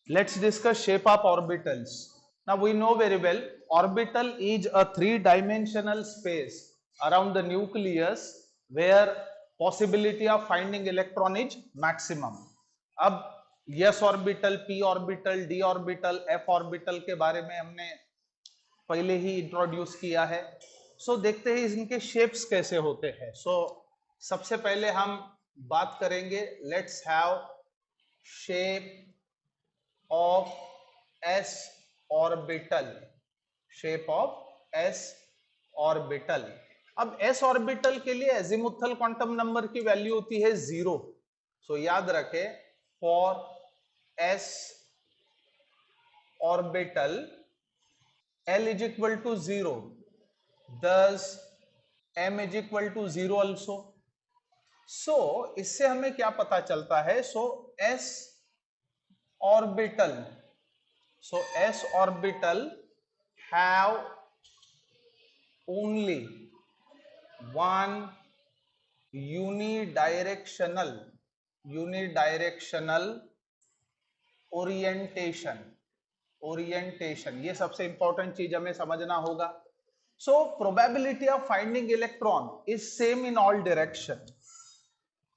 Let's discuss shape of orbitals. Now we know very well orbital is a three-dimensional space around the nucleus where possibility of finding electron is maximum. अब s orbital, p orbital, d orbital, f orbital के बारे में हमने पहले ही introduce किया है. सो देखते हैं इनके शेप्स कैसे होते हैं. सबसे पहले हम बात करेंगे, let's have shape of s orbital. Shape of s orbital. अब s ऑर्बिटल के लिए एजिमुथल क्वांटम नंबर की वैल्यू होती है 0. सो याद रखें, for s orbital l is equal to 0, thus m is equal to 0 also. सो इससे हमें क्या पता चलता है? s orbital, so s orbital have only one unidirectional orientation. ये सबसे इंपॉर्टेंट चीज हमें समझना होगा. So probability of finding electron is same in all direction,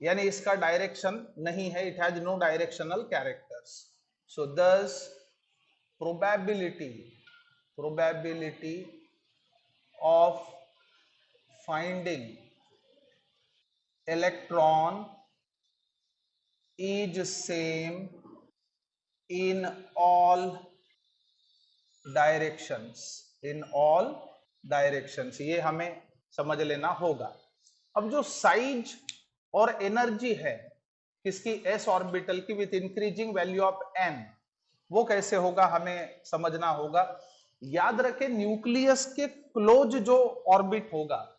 यानी इसका डायरेक्शन नहीं है, it has no directional characters. So thus probability of finding electron is same in all directions. ये हमें समझ लेना होगा. अब जो साइज और एनर्जी है किसकी? s ऑर्बिटल की, with increasing value of n, वो कैसे होगा हमें समझना होगा. याद रखें, न्यूक्लियस के क्लोज जो ऑर्बिट होगा,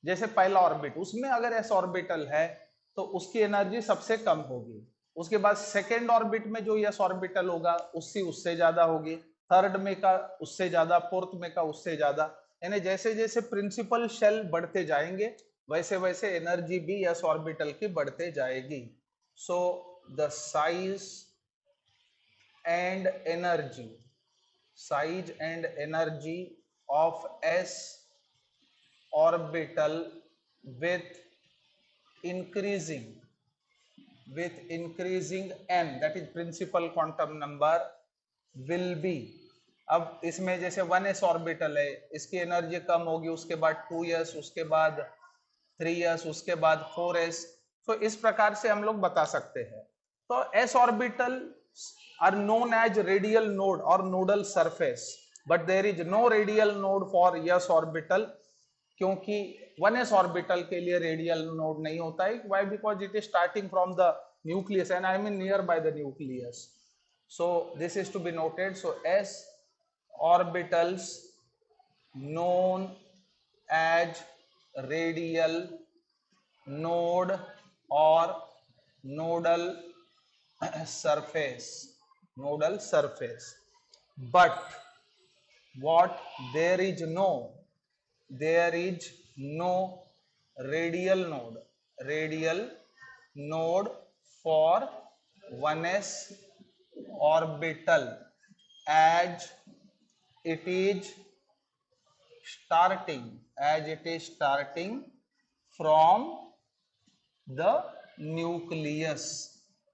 जैसे पहला ऑर्बिट, उसमें अगर s ऑर्बिटल है तो उसकी एनर्जी सबसे कम होगी. उसके बाद सेकेंड ऑर्बिट में जो s ऑर्बिटल होगा उससे ज्यादा होगी, थर्ड में का उससे ज्यादा, फोर्थ में का उससे ज्यादा. यानी जैसे जैसे प्रिंसिपल शेल बढ़ते जाएंगे वैसे वैसे एनर्जी भी s ऑर्बिटल की बढ़ते जाएगी. So the size and energy of s orbital with increasing n, that is principal quantum number, will be. अब इसमें जैसे 1s ऑर्बिटल है, इसकी एनर्जी कम होगी, उसके बाद 2s, उसके बाद 3s, उसके बाद 4s. तो इस प्रकार से हम लोग बता सकते हैं. तो s orbital are known as radial node और nodal surface, but there is no radial node for s orbital, क्योंकि 1s ऑर्बिटल के लिए रेडियल नोड नहीं होता है. Why? Because it is starting from the nucleus and I mean near by the nucleus. So this is to be noted. सो s orbitals known as radial node or nodal surface. But what? There is no radial node for 1s orbital, as it is starting from the nucleus.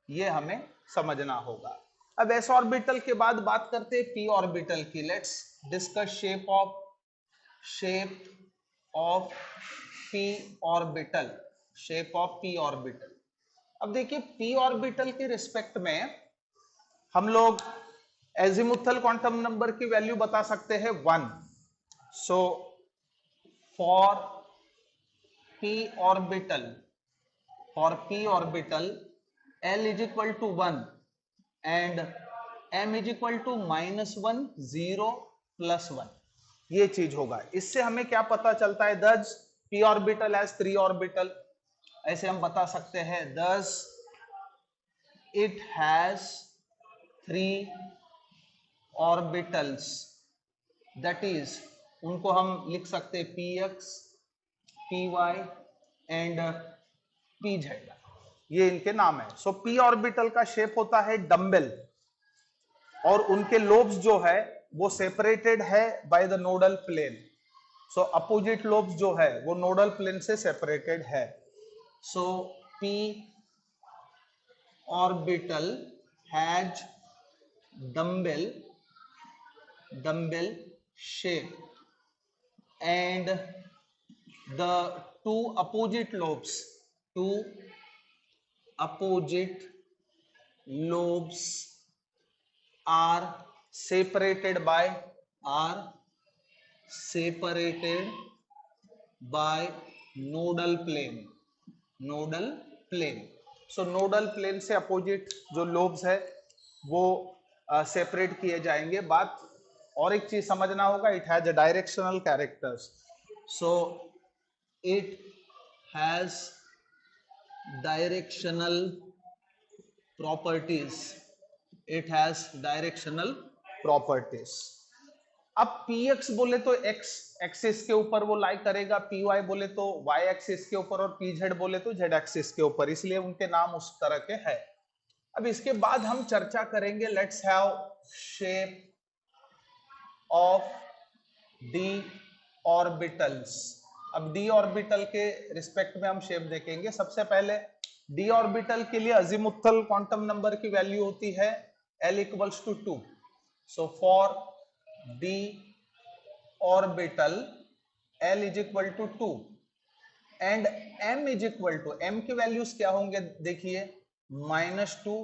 ये हमें समझना होगा. अब s orbital के बाद बात करते हैं p ऑर्बिटल की. Let's discuss shape of p orbital. अब देखिए, p ऑर्बिटल के रिस्पेक्ट में हम लोग एजिमुथल क्वांटम नंबर की वैल्यू बता सकते हैं 1. So for p orbital L is equal to 1 and m is equal to -1, 0, +1. ये चीज होगा. इससे हमें क्या पता चलता है? दस p ऑर्बिटल हैज 3 ऑर्बिटल, ऐसे हम बता सकते हैं. Thus it has 3 orbitals, that is उनको हम लिख सकते हैं px, py एंड pz. ये इनके नाम है. सो p ऑर्बिटल का शेप होता है डम्बेल. और उनके लोब्स जो है वो सेपरेटेड है by the nodal plane. So opposite lobes जो है वो नोडल प्लेन से सेपरेटेड है। सो p orbital has dumbbell shape, and the two opposite lobes are separated are separated by nodal plane। सो नोडल प्लेन से अपोजिट जो लोब्स है वो सेपरेट किए जाएंगे। बात और एक चीज समझना होगा, it has directional characters. So it has directional properties, it has directional properties. अब px बोले तो x एक्सिस के ऊपर वो लाई करेगा, py बोले तो y एक्सिस के ऊपर, और pz बोले तो z एक्सिस के ऊपर, इसलिए उनके नाम उस तरह के हैं। अब इसके बाद हम चर्चा करेंगे, let's have shape of d orbitals. अब d ऑर्बिटल के रिस्पेक्ट में हम शेप देखेंगे। सबसे पहले d ऑर्बिटल के लिए अजीमुथल क्वांटम नंबर की वैल्यू होती है l equals to 2। So for d orbital l is equal to 2 and m is equal to, m की वैल्यूज क्या होंगे देखिए, -2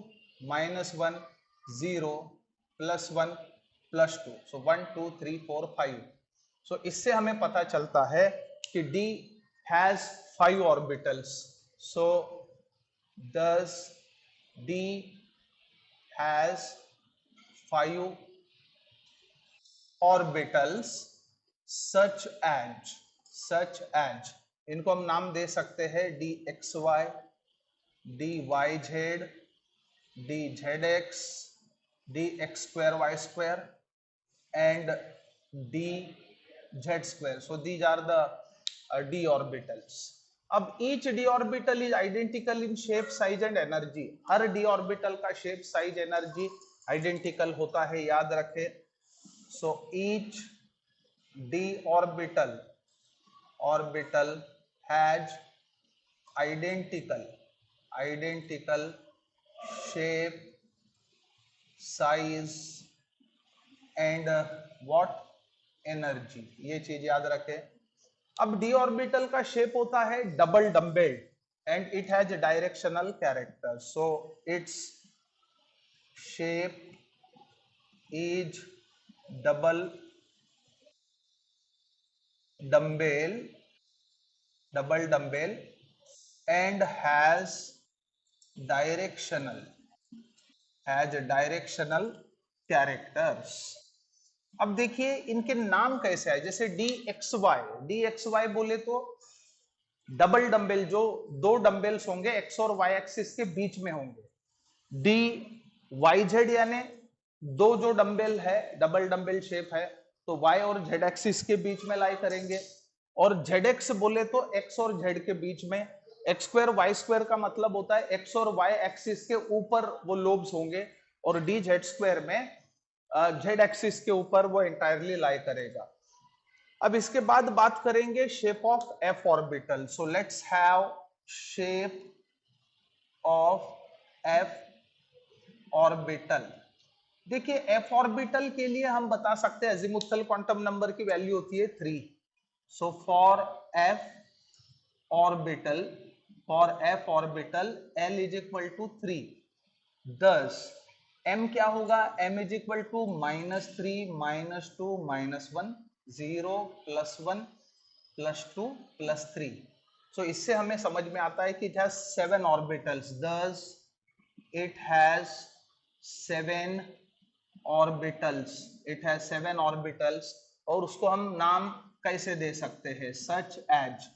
-1 0 +1 +2। सो 1 2 3 4 5। सो इससे हमें पता चलता है कि d has 5 orbitals. So thus d has 5 orbitals such as, इनको हम नाम दे सकते हैं dxy, dyz, dzx, dx2y2 and dz2। so these are the d orbitals। अब each d orbital is identical in shape, size and energy। Her d orbital का shape, size, energy identical होता है, याद रखें। so each d orbital has identical shape, size and what energy, ये चीज याद रखें। अब d ऑर्बिटल का शेप होता है double dumbbell and it has directional character. So its shape is double dumbbell and has directional characters। अब देखिए इनके नाम कैसे आए, जैसे dxy बोले तो डबल डंबल, जो दो डंबल्स होंगे एक्स और वाई एक्सिस के बीच में होंगे। dyz यानी दो जो डंबल है, डबल डंबल शेप है, तो y और z एक्सिस के बीच में लाई करेंगे। और zx बोले तो x और z के बीच में। x2 y2 का मतलब होता है x और y एक्सिस के ऊपर वो लोब्स होंगे, और dz2 में z एक्सिस के ऊपर वो एंटायरली लाई करेगा। अब इसके बाद बात करेंगे shape of f orbital. So let's have shape of f orbital. देखिए f ऑर्बिटल के लिए हम बता सकते हैं अजीमुथल क्वांटम नंबर की वैल्यू होती है 3। So for f orbital l is equal to 3। Thus m क्या होगा, m is equal to -3 -2 -1 0 +1 +2 +3। So इससे हमें समझ में आता है कि it has 7 orbitals. Thus it has 7 orbitals, और उसको हम नाम कैसे दे सकते हैं, सच एज।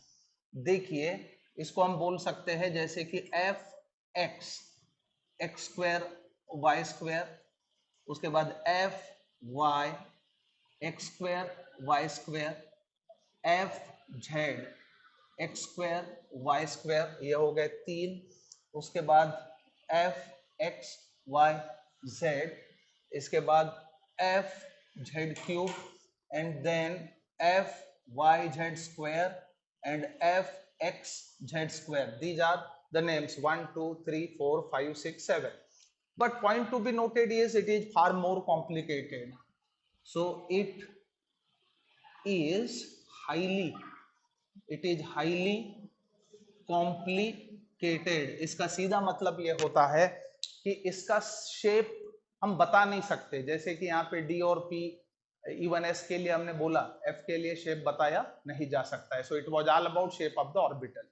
देखिए इसको हम बोल सकते हैं जैसे कि f(x) x2 y2, उसके बाद f(y) x2 y2, f(z) x2 y2, ये हो गए 3। उसके बाद f(x, y, z) इसके बाद F Z cube and then F Y Z square and F X Z square. These are the names 1 2 3 4 5 6 7. But point to be noted is it is far more complicated. So it is highly complicated. इसका सीधा मतलब ये होता है कि इसका shape हम बता नहीं सकते. जैसे कि यहाँ पे डी और पी इवन एस के लिए हमने बोला, एफ के लिए शेप बताया नहीं जा सकता है. So it was all about shape of the orbital.